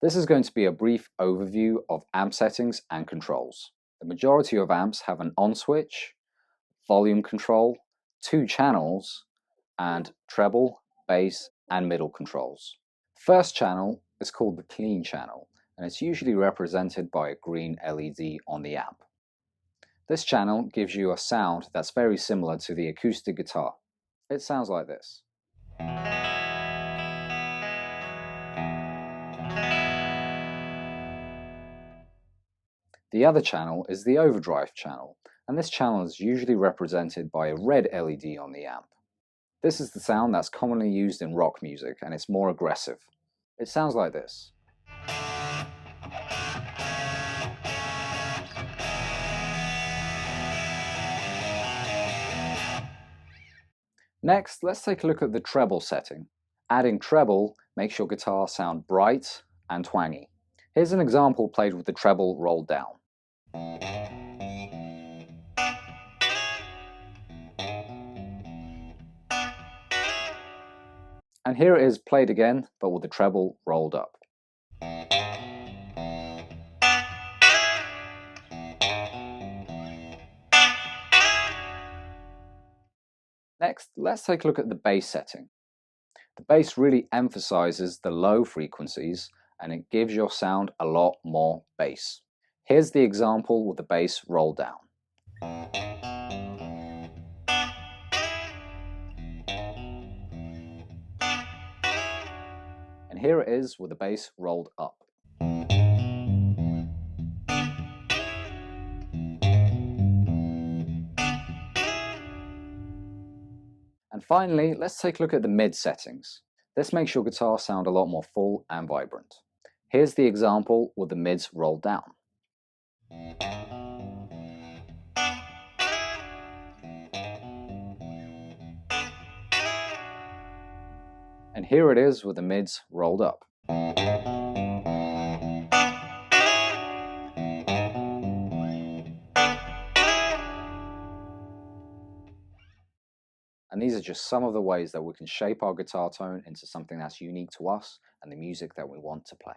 This is going to be a brief overview of amp settings and controls. The majority of amps have an on switch, volume control, 2 channels, and treble, bass, and middle controls. First channel is called the clean channel, and it's usually represented by a green LED on the amp. This channel gives you a sound that's very similar to the acoustic guitar. It sounds like this. The other channel is the Overdrive Channel, and this channel is usually represented by a red LED on the amp. This is the sound that's commonly used in rock music, and it's more aggressive. It sounds like this. Next, let's take a look at the treble setting. Adding treble makes your guitar sound bright and twangy. Here's an example played with the treble rolled down. And here it is played again, but with the treble rolled up. Next, let's take a look at the bass setting. The bass really emphasizes the low frequencies, and it gives your sound a lot more bass. Here's the example with the bass rolled down. And here it is with the bass rolled up. And finally, let's take a look at the mid settings. This makes your guitar sound a lot more full and vibrant. Here's the example with the mids rolled down. And here it is with the mids rolled up. And these are just some of the ways that we can shape our guitar tone into something that's unique to us and the music that we want to play.